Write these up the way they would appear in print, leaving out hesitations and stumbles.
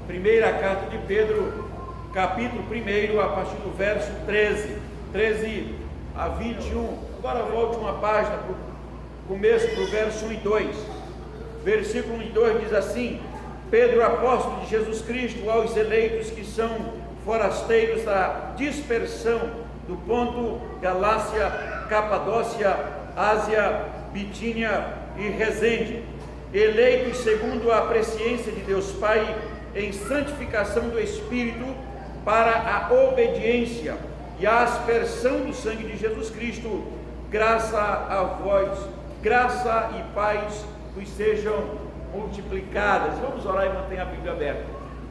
Primeira carta de Pedro, capítulo 1, a partir do verso 13 a 21. Agora volte uma página para o começo, para o verso 1 e 2. Versículo 1 e 2 diz assim: Pedro, apóstolo de Jesus Cristo, aos eleitos que são forasteiros da dispersão do Ponto, Galácia, Capadócia, Ásia, Bitínia e Resende, eleitos segundo a presciência de Deus Pai, em santificação do Espírito, para a obediência e a aspersão do sangue de Jesus Cristo, graça a vós, graça e paz vos sejam multiplicadas. Vamos orar e manter a Bíblia aberta.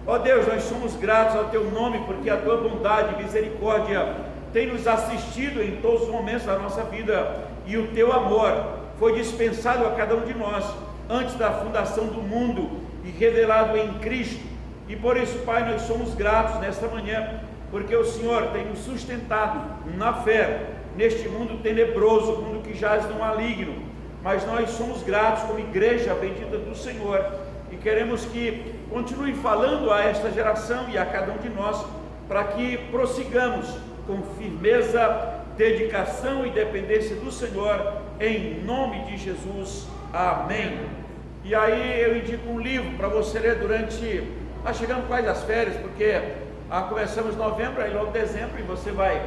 Ó Deus, nós somos gratos ao Teu nome, porque a Tua bondade e misericórdia tem nos assistido em todos os momentos da nossa vida, e o Teu amor foi dispensado a cada um de nós antes da fundação do mundo e revelado em Cristo. E por isso, Pai, nós somos gratos nesta manhã, porque o Senhor tem nos sustentado na fé, neste mundo tenebroso, mundo que jaz no maligno. Mas nós somos gratos como igreja bendita do Senhor, e queremos que continue falando a esta geração e a cada um de nós, para que prossigamos com firmeza, dedicação e dependência do Senhor, em nome de Jesus, amém. E aí eu indico um livro para você ler durante... Nós chegamos quase às férias, porque começamos novembro, aí logo dezembro, e você vai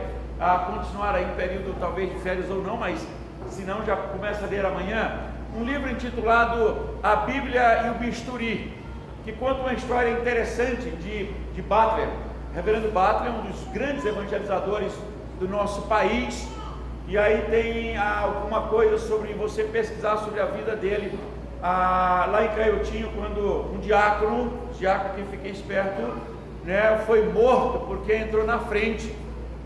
continuar aí um período talvez de férias ou não, mas se não já começa a ler amanhã, um livro intitulado A Bíblia e o Bisturi, que conta uma história interessante de Butler. Reverendo Butler é um dos grandes evangelizadores do nosso país, e aí tem alguma coisa sobre você pesquisar sobre a vida dele. Lá em Caiotinho, quando um diácono, que fiquei esperto, né, foi morto porque entrou na frente,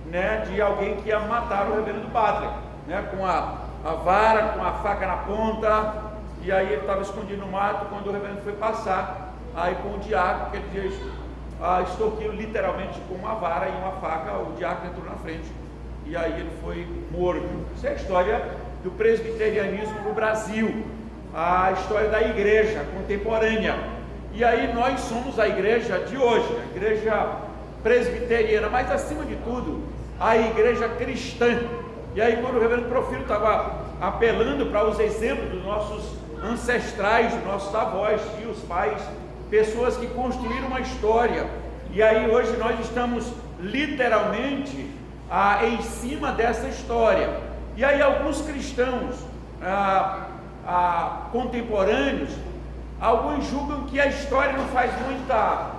né, de alguém que ia matar o reverendo Butler, né, com a vara, com a faca na ponta, e aí ele estava escondido no mato. Quando o reverendo foi passar, aí com o diácono, que ele extorquiu literalmente com uma vara e uma faca, o diácono entrou na frente, e aí ele foi morto. Essa é a história do presbiterianismo no Brasil, a história da igreja contemporânea. E aí nós somos a igreja de hoje, a igreja presbiteriana, mas acima de tudo, a igreja cristã. E aí quando o reverendo Profilo estava apelando para os exemplos dos nossos ancestrais, dos nossos avós, tios, pais, pessoas que construíram uma história, e aí hoje nós estamos literalmente em cima dessa história. E aí alguns cristãos contemporâneos, alguns julgam que a história não faz muita,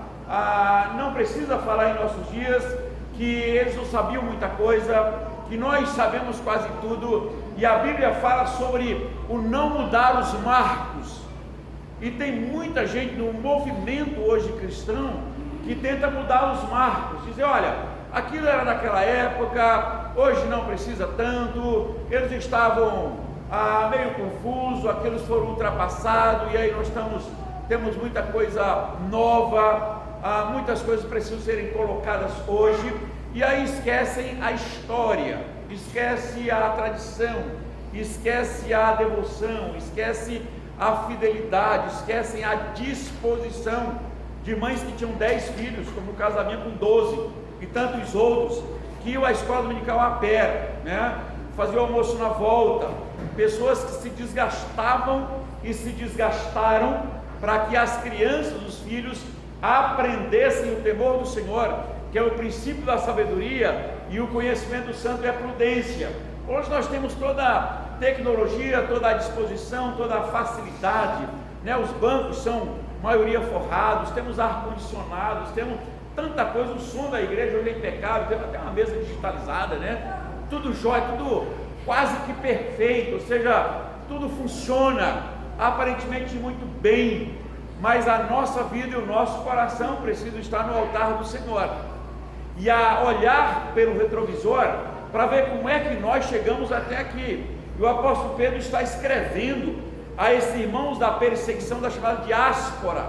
não precisa falar em nossos dias, que eles não sabiam muita coisa, que nós sabemos quase tudo, e a Bíblia fala sobre o não mudar os marcos, e tem muita gente no movimento hoje cristão que tenta mudar os marcos, dizer, olha, aquilo era daquela época, hoje não precisa tanto, eles estavam meio confuso, aqueles foram ultrapassados, e aí nós temos muita coisa nova, muitas coisas precisam serem colocadas hoje, e aí esquecem a história, esquece a tradição, esquece a devoção, esquece a fidelidade, esquecem a disposição de mães que tinham 10 filhos, como o casamento com 12, e tantos outros, que iam à escola dominical a pé, né? Faziam o almoço na volta, pessoas que se desgastavam e se desgastaram para que as crianças, os filhos, aprendessem o temor do Senhor, que é o princípio da sabedoria, e o conhecimento do santo é a prudência. Hoje nós temos toda a tecnologia, toda a disposição, toda a facilidade, né? Os bancos são maioria forrados, temos ar-condicionados, temos tanta coisa, o som da igreja hoje é impecável, temos até uma mesa digitalizada, né? Tudo jóia, tudo quase que perfeito, ou seja, tudo funciona aparentemente muito bem, mas a nossa vida e o nosso coração precisam estar no altar do Senhor, e a olhar pelo retrovisor para ver como é que nós chegamos até aqui. E o apóstolo Pedro está escrevendo a esses irmãos da perseguição da chamada diáspora,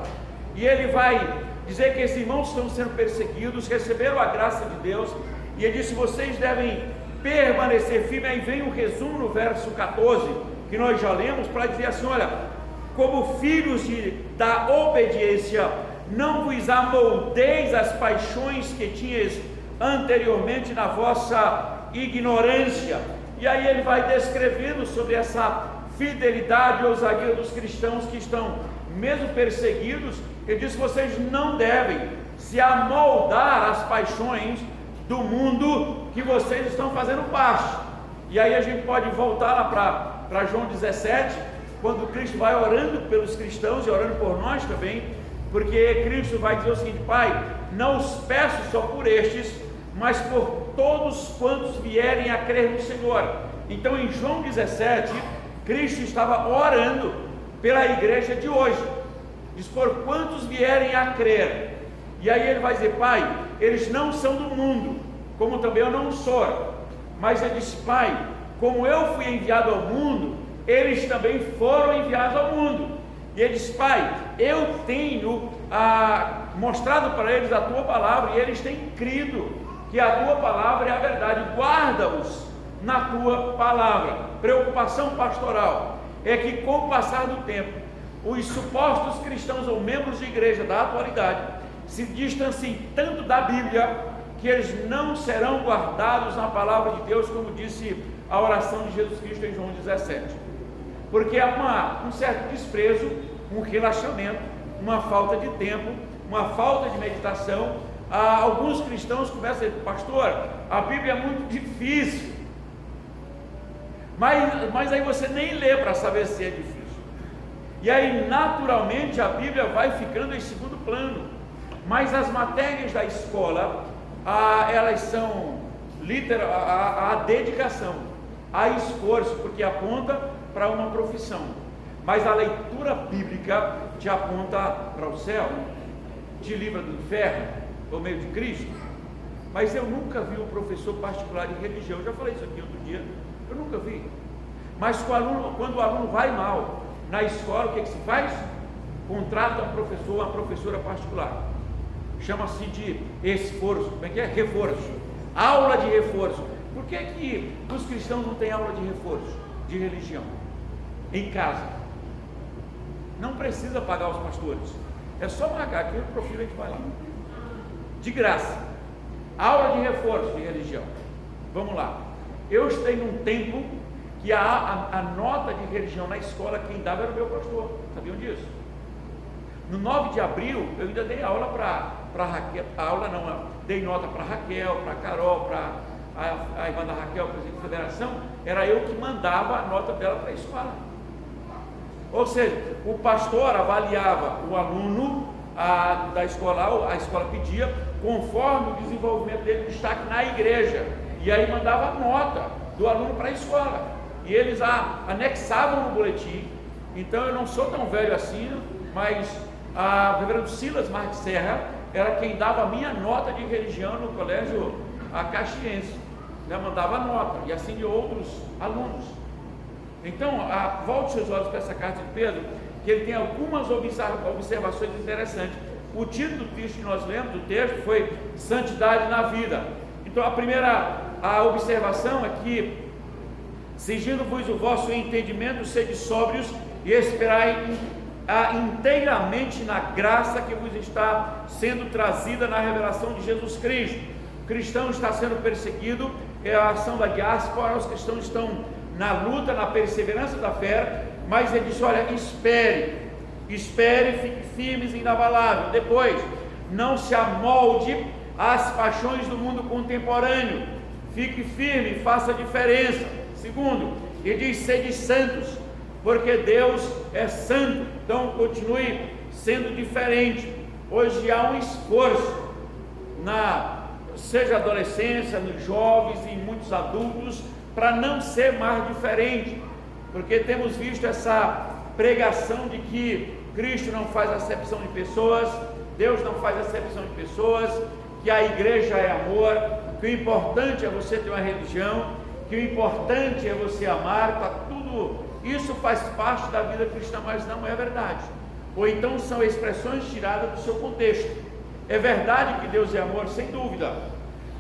e ele vai dizer que esses irmãos estão sendo perseguidos, receberam a graça de Deus, e ele disse: vocês devem permanecer firmes. Aí vem um resumo no verso 14, que nós já lemos, para dizer assim: olha, como filhos da obediência, não vos amoldeis às paixões que tinhas anteriormente na vossa ignorância. E aí ele vai descrevendo sobre essa fidelidade e ousadia dos cristãos que estão mesmo perseguidos. Ele diz: vocês não devem se amoldar às paixões do mundo que vocês estão fazendo parte. E aí a gente pode voltar lá para João 17, quando Cristo vai orando pelos cristãos e orando por nós também, porque Cristo vai dizer o seguinte: Pai, não os peço só por estes, mas por todos quantos vierem a crer no Senhor. Então em João 17, Cristo estava orando pela igreja de hoje, diz: por quantos vierem a crer. E aí ele vai dizer: Pai, eles não são do mundo, como também eu não sou, mas ele diz: Pai, como eu fui enviado ao mundo, eles também foram enviados ao mundo. E ele diz: Pai, eu tenho mostrado para eles a tua palavra, e eles têm crido que a tua palavra é a verdade. Guarda-os na tua palavra. Preocupação pastoral é que, com o passar do tempo, os supostos cristãos ou membros de igreja da atualidade se distanciem tanto da Bíblia que eles não serão guardados na palavra de Deus, como disse a oração de Jesus Cristo em João 17. Porque há um certo desprezo, um relaxamento, uma falta de tempo, uma falta de meditação. Alguns cristãos começam a dizer: pastor, a Bíblia é muito difícil, mas aí você nem lê para saber se é difícil, e aí naturalmente a Bíblia vai ficando em segundo plano. Mas as matérias da escola, elas são a dedicação, a esforço, porque aponta para uma profissão. Mas a leitura bíblica te aponta para o céu, te livra do inferno por meio de Cristo. Mas eu nunca vi um professor particular de religião. Eu já falei isso aqui outro dia, eu nunca vi. Mas quando o aluno vai mal na escola, o que se faz? Contrata um professor, uma professora particular. Chama-se de esforço. Como é que é? Reforço. Aula de reforço. Por que os cristãos não têm aula de reforço de religião em casa? Não precisa pagar os pastores, é só marcar aqui no profil, a gente vai lá de graça. Aula de reforço de religião. Vamos lá. Eu estei num tempo que a nota de religião na escola, quem dava era o meu pastor. Sabiam disso? No 9 de abril eu ainda dei aula para Raquel. Dei nota para Raquel, para Carol, para a irmã da Raquel, presidente da federação. Era eu que mandava a nota dela para a escola. Ou seja, o pastor avaliava o aluno da escola, a escola pedia, conforme o desenvolvimento dele, destaque na igreja, e aí mandava a nota do aluno para a escola, e eles anexavam no boletim. Então eu não sou tão velho assim, mas o reverendo Silas Marques Serra era quem dava a minha nota de religião no colégio caxiense, mandava a nota, e assim de outros alunos. Então, volte seus olhos para essa carta de Pedro, que ele tem algumas observações interessantes. O título do texto que nós lemos, do texto, foi Santidade na Vida. Então, a primeira observação é que: exigindo-vos o vosso entendimento, sede sóbrios e esperai inteiramente na graça que vos está sendo trazida na revelação de Jesus Cristo. O cristão está sendo perseguido, é a ação da diáspora, os cristãos estão na luta, na perseverança da fé, mas ele diz: olha, espere, fique firmes e inabalável. Depois, não se amolde às paixões do mundo contemporâneo, fique firme, faça a diferença. Segundo, ele diz: sede santos, porque Deus é santo. Então continue sendo diferente. Hoje há um esforço seja adolescência, nos jovens e em muitos adultos, para não ser mais diferente, porque temos visto essa pregação de que Cristo não faz acepção de pessoas, Deus não faz acepção de pessoas, que a igreja é amor, que o importante é você ter uma religião, que o importante é você amar. Tudo isso faz parte da vida cristã, mas não é verdade. Ou então são expressões tiradas do seu contexto. É verdade que Deus é amor, sem dúvida,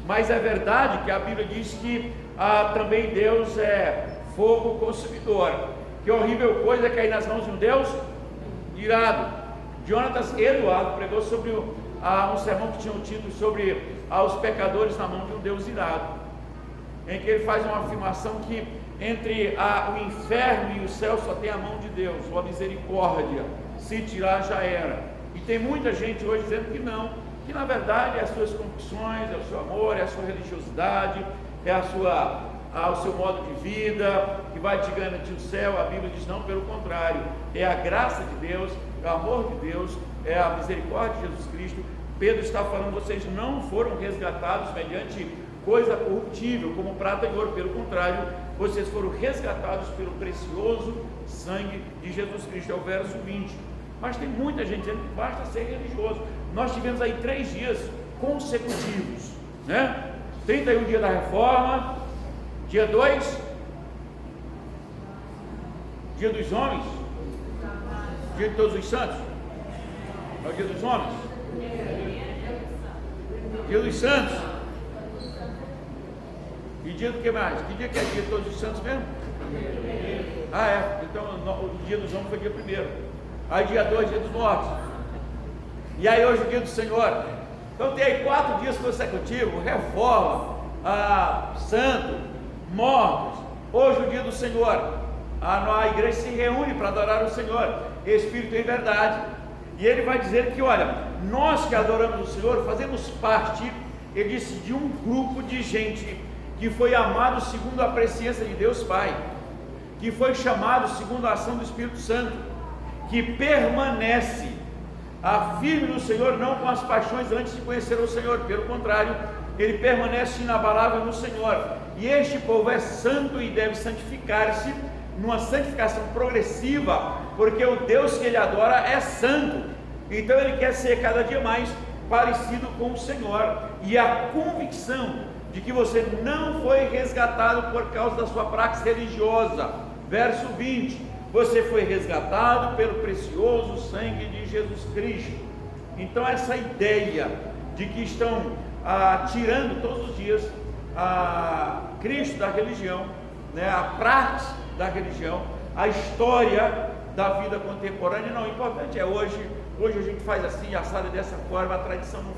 mas é verdade que a Bíblia diz que também Deus é fogo consumidor. Que horrível coisa é cair nas mãos de um Deus irado. Jonathan Eduardo pregou sobre um sermão que tinha o título sobre os pecadores na mão de um Deus irado, em que ele faz uma afirmação que entre o inferno e o céu só tem a mão de Deus, ou a misericórdia, se tirar já era. E tem muita gente hoje dizendo que não, que na verdade é as suas convicções, é o seu amor, é a sua religiosidade, é o seu modo de vida que vai te garantir o céu. A Bíblia diz não, pelo contrário, é a graça de Deus, é o amor de Deus, é a misericórdia de Jesus Cristo. Pedro está falando, vocês não foram resgatados mediante coisa corruptível, como prata e ouro, pelo contrário, vocês foram resgatados pelo precioso sangue de Jesus Cristo, é o verso 20. Mas tem muita gente dizendo que basta ser religioso. Nós tivemos aí 3 dias consecutivos, né? 31 dias da reforma, dia 2, dia dos homens, dia de todos os santos, é o dia dos homens, dia dos santos, e dia do que mais? Que dia que é dia de todos os santos mesmo? Então o dia dos homens foi dia 1º, aí dia 2, dia dos mortos, e aí hoje o dia do Senhor. Então tem aí 4 dias consecutivos, reforma, santo, mortos, hoje o dia do Senhor. A igreja se reúne para adorar o Senhor, Espírito e verdade, e ele vai dizer que, olha, nós que adoramos o Senhor, fazemos parte, ele disse, de um grupo de gente que foi amado segundo a presciência de Deus Pai, que foi chamado segundo a ação do Espírito Santo, que permanece firme no Senhor, não com as paixões antes de conhecer o Senhor, pelo contrário, ele permanece inabalável no Senhor. E este povo é santo e deve santificar-se numa santificação progressiva, porque o Deus que ele adora é santo, então ele quer ser cada dia mais parecido com o Senhor. E a convicção de que você não foi resgatado por causa da sua prática religiosa, verso 20, você foi resgatado pelo precioso sangue de Jesus Cristo. Então essa ideia de que estão tirando todos os dias Cristo da religião, né, a prática da religião, a história da vida contemporânea, não, o importante é hoje a gente faz assim, assado dessa forma, a tradição não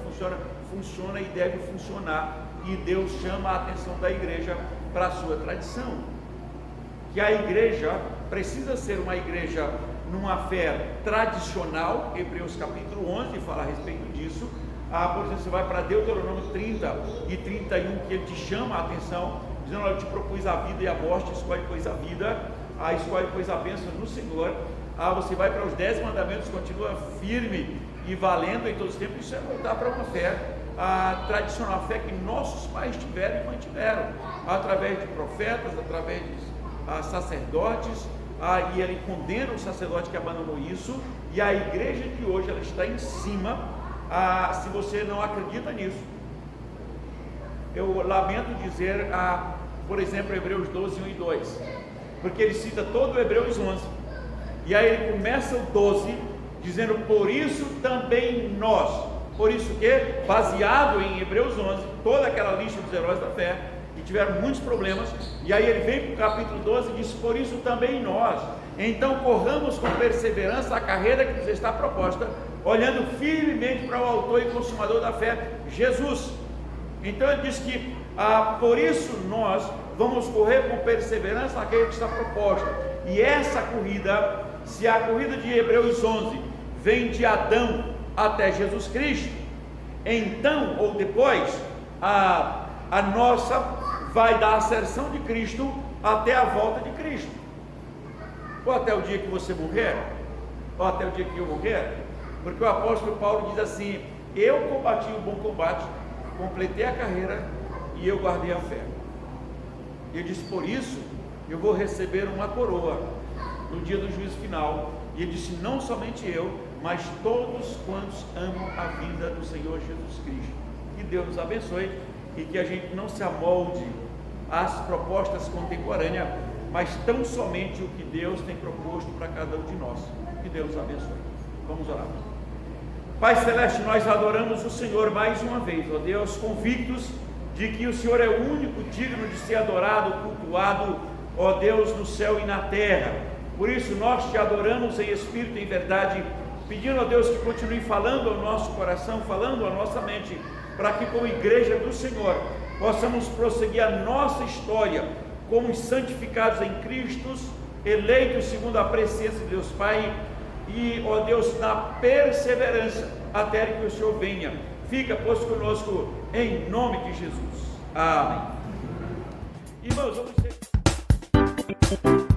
funciona e deve funcionar, e Deus chama a atenção da igreja para a sua tradição, que a igreja precisa ser uma igreja numa fé tradicional. Hebreus capítulo 11 fala a respeito disso. Por exemplo, você vai para Deuteronômio 30 e 31, que ele te chama a atenção, dizendo, eu te propus a vida e a morte, escolhe pois a vida, escolhe pois a bênção no Senhor. Você vai para os 10 mandamentos, continua firme e valendo em todos os tempos. Isso é voltar para uma fé tradicional, a fé que nossos pais tiveram e mantiveram, através de profetas, através de sacerdotes, e ele condena o sacerdote que abandonou isso, e a igreja de hoje, ela está em cima. Se você não acredita nisso, eu lamento dizer, por exemplo, Hebreus 12, 1 e 2, porque ele cita todo o Hebreus 11, e aí ele começa o 12, dizendo, por isso também nós, por isso que, baseado em Hebreus 11, toda aquela lista dos heróis da fé, que tiveram muitos problemas, e aí ele vem para o capítulo 12 e diz, por isso também nós, então corramos com perseverança a carreira que nos está proposta, olhando firmemente para o autor e consumador da fé, Jesus. Então ele diz que, por isso nós vamos correr com perseverança a carreira que está proposta, e essa corrida, se a corrida de Hebreus 11 vem de Adão até Jesus Cristo, então, ou depois, a nossa vai da ascensão de Cristo até a volta de Cristo, ou até o dia que você morrer, ou até o dia que eu morrer, porque o apóstolo Paulo diz assim, eu combati o bom combate, completei a carreira e eu guardei a fé. Ele diz, por isso eu vou receber uma coroa no dia do juízo final. E ele disse, não somente eu, mas todos quantos amam a vinda do Senhor Jesus Cristo. Que Deus nos abençoe e que a gente não se amolde às propostas contemporâneas, mas tão somente o que Deus tem proposto para cada um de nós. Que Deus nos abençoe. Vamos orar. Pai Celeste, nós adoramos o Senhor mais uma vez, ó Deus, convictos de que o Senhor é o único digno de ser adorado, cultuado, ó Deus, no céu e na terra. Por isso nós te adoramos em espírito e em verdade, pedindo a Deus que continue falando ao nosso coração, falando à nossa mente, para que como igreja do Senhor possamos prosseguir a nossa história como santificados em Cristo, eleitos segundo a presciência de Deus Pai, e, ó Deus, na perseverança até que o Senhor venha. Fica, pois, conosco em nome de Jesus. Amém. Irmãos, vamos ser...